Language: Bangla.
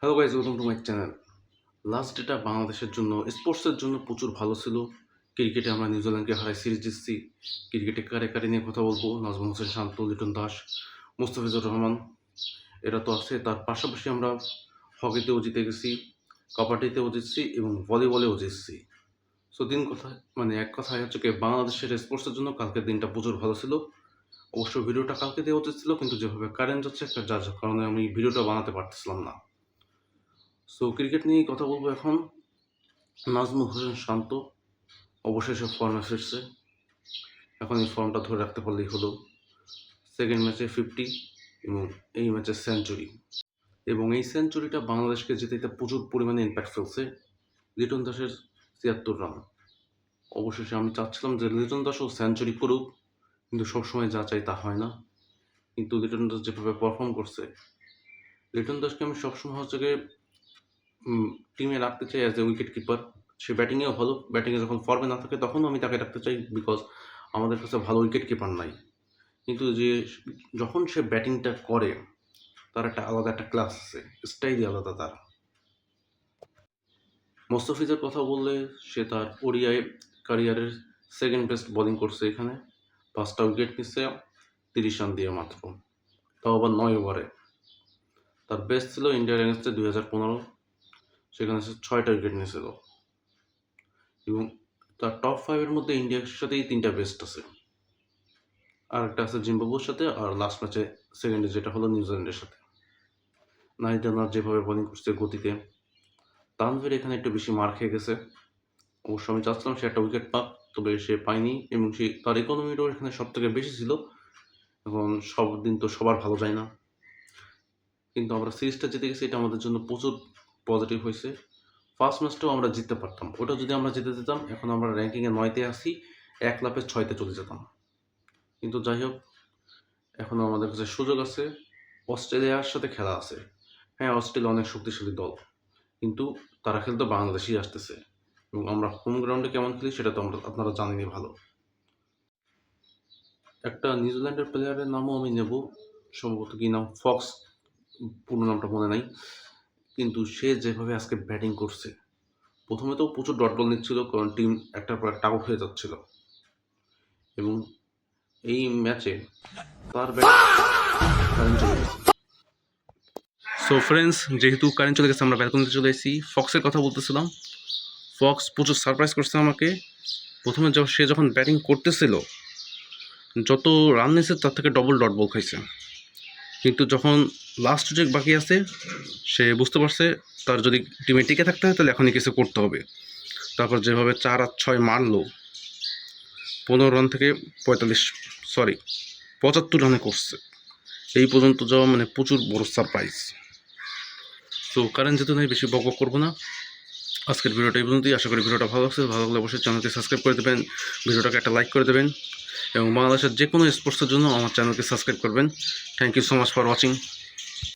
Hello guys, welcome to my channel. Last data বাংলাদেশের জন্য স্পোর্টসের জন্য প্রচুর ভালো ছিল। ক্রিকেটে আমরা নিউজিল্যান্ডকে হারাই সিরিজ জিতছি। ক্রিকেটে কারে কারে নিয়ে কথা বলবো, নাজমুল হোসেন শান্ত, লিটন দাস, মুস্তাফিজুর রহমান, এরা তো আছে। তার পাশাপাশি আমরা হকিতেও জিতে গেছি, কাবাডিতেও জিতছি এবং ভলিবলেও জিতছি। সো এক কথায় হচ্ছে কি, বাংলাদেশের স্পোর্টসের জন্য কালকের দিনটা প্রচুর ভালো ছিল। অবশ্য ভিডিওটা কালকে দেওয়া উচিত ছিল, কিন্তু যেভাবে কারেন্ট যাচ্ছে যার কারণে আমি ভিডিওটা বানাতে পারতেছিলাম না। সো ক্রিকেট নিয়েই কথা বলবো এখন। নাজমুল হোসেন শান্ত অবশেষে ফর্মে ফিরছে। এখন এই ফর্মটা ধরে রাখতে পারলেই হলো। সেকেন্ড ম্যাচে 50 এবং এই ম্যাচে সেঞ্চুরি, এবং এই সেঞ্চুরিটা বাংলাদেশকে জিতাইতে প্রচুর পরিমাণে ইম্প্যাক্ট ফেলছে। লিটন দাসের 73 রান। অবশেষে আমি চাচ্ছিলাম যে লিটন দাসও সেঞ্চুরি করুক, কিন্তু সবসময় যা চাই তা হয় না। কিন্তু লিটন দাস যেভাবে পারফর্ম করছে, লিটন দাসকে আমি সবসময় হচ্ছে গিয়ে টিমে রাখতে চাই অ্যাজ এ উইকেট কিপার। সে ব্যাটিংয়েও ভালো, ব্যাটিংয়ে যখন ফর্মে না থাকে তখনও আমি তাকে রাখতে চাই, বিকজ আমাদের কাছে ভালো উইকেট কিপার নাই। কিন্তু যখন সে ব্যাটিংটা করে, তার একটা আলাদা একটা ক্লাস আছে, স্টাইলই আলাদা তার। মোস্তাফিজের কথা বললে, সে তার ওডিআই ক্যারিয়ারের সেকেন্ড বেস্ট বোলিং করছে এখানে। 5টা উইকেট নিচ্ছে 30 রান দিয়ে মাত্র, তাও আবার 9 ওভারে। তার বেস্ট ছিল ইন্ডিয়ার এগেন্সটে 2015, সেখানে সে 6টা উইকেট নিয়েছিল। এবং তার টপ 5-এর মধ্যে ইন্ডিয়ার সাথেই 3টা বেস্ট আছে, আর একটা আছে জিম্বাবুয়ের সাথে, আর লাস্ট ম্যাচে সেকেন্ডে যেটা হলো নিউজিল্যান্ডের সাথে। নাহিদ রানার যেভাবে বোলিং করছে গতিতে, তানভীর এখানে একটু বেশি মার খেয়ে গেছে। অবশ্য আমি চাচ্ছিলাম সে একটা উইকেট পাক, তবে সে পায়নি, এবং তার ইকোনমিটাও এখানে সব থেকে বেশি ছিল। এখন সব দিন তো সবার ভালো যায় না, কিন্তু আমরা সিরিজটা জিতে গেছি, এটা আমাদের জন্য প্রচুর পজিটিভ হয়েছে। ফার্স্ট ম্যাচটাও আমরা জিততে পারতাম, ওটা যদি আমরা জিতে যেতাম এখন আমরা র্যাঙ্কিংয়ে 9তে আসি, 1 লাফে 6তে চলে যেতাম। কিন্তু যাই হোক, এখনও আমাদের কাছে সুযোগ আছে। অস্ট্রেলিয়ার সাথে খেলা আছে। হ্যাঁ, অস্ট্রেলিয়া অনেক শক্তিশালী দল, কিন্তু তারা খেলতে বাংলাদেশেই আসতেছে, এবং আমরা হোম গ্রাউন্ডে কেমন খেলি সেটা তো আপনারা জানেনই ভালো। একটা নিউজিল্যান্ডের প্লেয়ারের নামও আমি নেব, সম্ভবত কি নাম, ফক্স, পুরো নামটা মনে নাই। কিন্তু সে যেভাবে আজকে ব্যাটিং করছে, প্রথমে তো প্রচুর ডট বল নিচ্ছিল, কারণ টিম একটার পর একটা আউট হয়ে যাচ্ছিল, এবং এই ম্যাচে তার কারেন্ট চলে গেছে। সো ফ্রেন্ডস, যেহেতু কারেন্ট চলে গেছে, আমরা ব্যালকনিতে চলে এসেছি। ফক্সের কথা বলতেছিলাম। ফক্স প্রচুর সারপ্রাইজ করছে আমাকে। প্রথমে সে যখন ব্যাটিং করতেছিল, যত রান নিয়েছে তার থেকে ডবল ডট বল খাইছে। কিন্তু যখন লাস্ট উইকেট বাকি আছে, সে বুঝতে পারছে তার যদি টিমে টিকে থাকতে হয় তাহলে এখনই কিছু করতে হবে। তারপর যেভাবে 4 আর 6 মারলো, 15 রান থেকে 75 রানে করছে। এই পর্যন্ত যাওয়া মানে প্রচুর বড় সারপ্রাইজ। তো কারেন্ট যেহেতু নাই, বেশি বক করবো না। আজকের ভিডিওটা এই পর্যন্তই। আশা করি ভিডিওটা ভালো লাগছে। ভালো লাগলে অবশ্যই চ্যানেলকে সাবস্ক্রাইব করে দেবেন, ভিডিওটাকে একটা লাইক করে দেবেন, এবং বাংলাদেশের যে কোনো স্পোর্টসের জন্য আমার চ্যানেলকে সাবস্ক্রাইব করবেন। Thank you so much for watching.